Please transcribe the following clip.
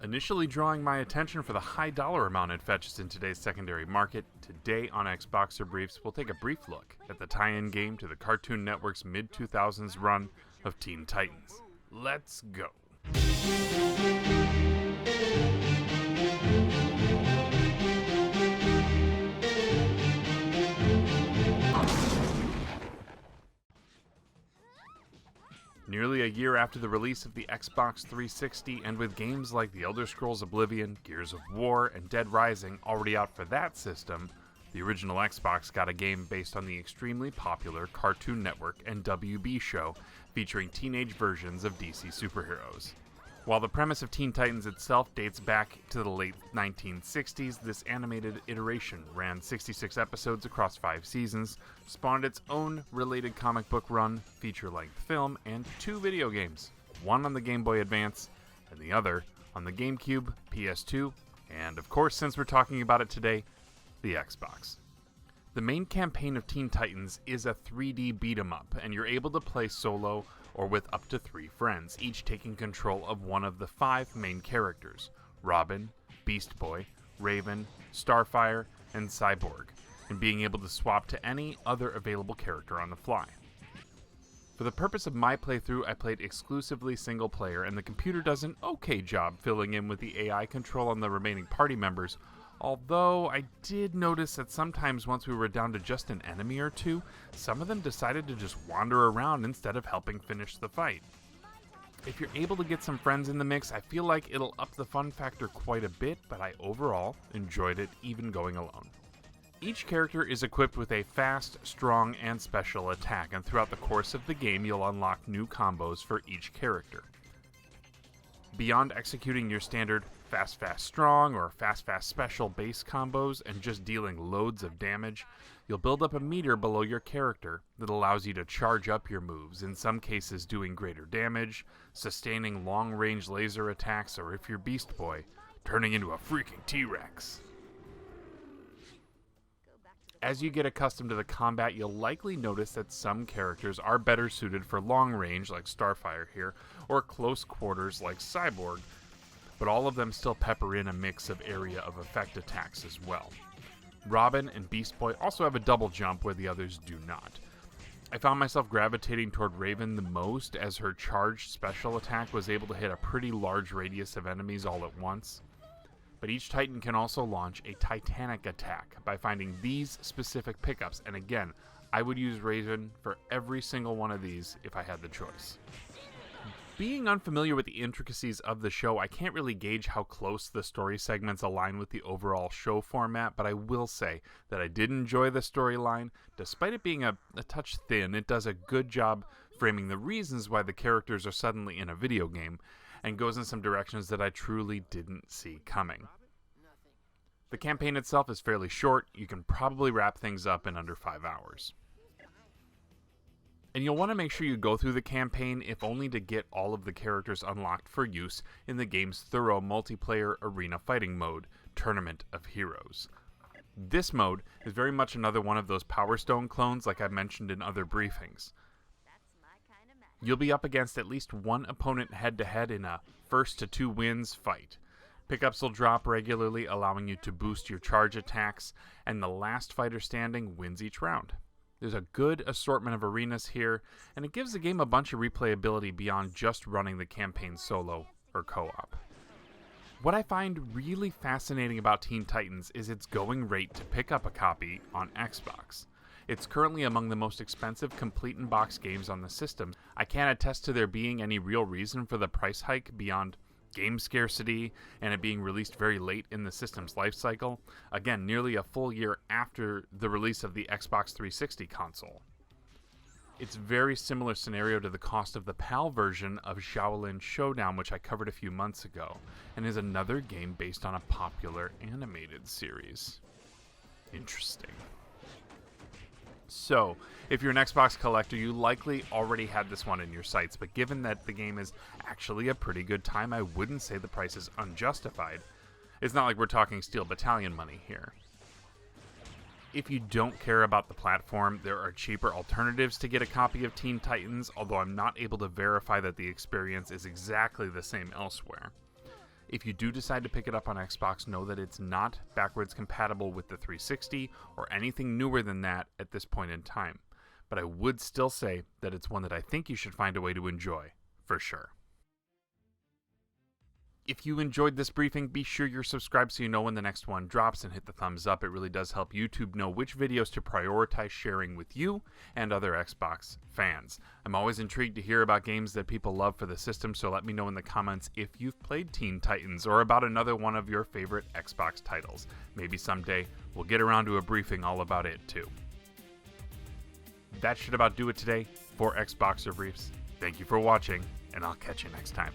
Initially drawing my attention for the high dollar amount it fetches in today's secondary market, today on XboxerBriefs we'll take a brief look at the tie-in game to the Cartoon Network's mid-2000s run of Teen Titans. Let's go! Nearly a year after the release of the Xbox 360, and with games like The Elder Scrolls Oblivion, Gears of War, and Dead Rising already out for that system, the original Xbox got a game based on the extremely popular Cartoon Network and WB show featuring teenage versions of DC superheroes. While the premise of Teen Titans itself dates back to the late 1960s, this animated iteration ran 66 episodes across 5 seasons, spawned its own related comic book run, feature-length film, and 2 video games, one on the Game Boy Advance and the other on the GameCube, PS2, and of course, since we're talking about it today, the Xbox. The main campaign of Teen Titans is a 3D beat-em-up, and you're able to play solo or with up to 3 friends, each taking control of one of the 5 main characters: Robin, Beast Boy, Raven, Starfire, and Cyborg, and being able to swap to any other available character on the fly. For the purpose of my playthrough, I played exclusively single player, and the computer does an okay job filling in with the AI control on the remaining party members, although I did notice that sometimes once we were down to just an enemy or two, some of them decided to just wander around instead of helping finish the fight. If you're able to get some friends in the mix, I feel like it'll up the fun factor quite a bit, but I overall enjoyed it even going alone. Each character is equipped with a fast, strong, and special attack, and throughout the course of the game you'll unlock new combos for each character. Beyond executing your standard fast, fast, strong or fast, fast, special base combos and just dealing loads of damage, you'll build up a meter below your character that allows you to charge up your moves, in some cases doing greater damage, sustaining long-range laser attacks, or if you're Beast Boy, turning into a freaking T-Rex. As you get accustomed to the combat, you'll likely notice that some characters are better suited for long range, like Starfire here, or close quarters, like Cyborg, but all of them still pepper in a mix of area of effect attacks as well. Robin and Beast Boy also have a double jump where the others do not. I found myself gravitating toward Raven the most, as her charged special attack was able to hit a pretty large radius of enemies all at once. But each Titan can also launch a Titanic attack by finding these specific pickups, and again, I would use Raven for every single one of these if I had the choice. Being unfamiliar with the intricacies of the show, I can't really gauge how close the story segments align with the overall show format, but I will say that I did enjoy the storyline. Despite it being a touch thin, it does a good job framing the reasons why the characters are suddenly in a video game, and goes in some directions that I truly didn't see coming. The campaign itself is fairly short. You can probably wrap things up in under 5 hours. And you'll want to make sure you go through the campaign, if only to get all of the characters unlocked for use in the game's thorough multiplayer arena fighting mode, Tournament of Heroes. This mode is very much another one of those Power Stone clones like I mentioned in other briefings. You'll be up against at least one opponent head-to-head in a first-to-2 wins fight. Pickups will drop regularly, allowing you to boost your charge attacks, and the last fighter standing wins each round. There's a good assortment of arenas here, and it gives the game a bunch of replayability beyond just running the campaign solo or co-op. What I find really fascinating about Teen Titans is its going rate to pick up a copy on Xbox. It's currently among the most expensive complete-in-box games on the system. I can't attest to there being any real reason for the price hike beyond game scarcity and it being released very late in the system's life cycle. Again, nearly a full year after the release of the Xbox 360 console. It's a very similar scenario to the cost of the PAL version of Shaolin Showdown, which I covered a few months ago, and is another game based on a popular animated series. Interesting. So, if you're an Xbox collector, you likely already had this one in your sights, but given that the game is actually a pretty good time, I wouldn't say the price is unjustified. It's not like we're talking Steel Battalion money here. If you don't care about the platform, there are cheaper alternatives to get a copy of Teen Titans, although I'm not able to verify that the experience is exactly the same elsewhere. If you do decide to pick it up on Xbox, know that it's not backwards compatible with the 360 or anything newer than that at this point in time. But I would still say that it's one that I think you should find a way to enjoy, for sure. If you enjoyed this briefing, be sure you're subscribed so you know when the next one drops, and hit the thumbs up. It really does help YouTube know which videos to prioritize sharing with you and other Xbox fans. I'm always intrigued to hear about games that people love for the system, so let me know in the comments if you've played Teen Titans or about another one of your favorite Xbox titles. Maybe someday we'll get around to a briefing all about it too. That should about do it today for Xboxer Briefs. Thank you for watching, and I'll catch you next time.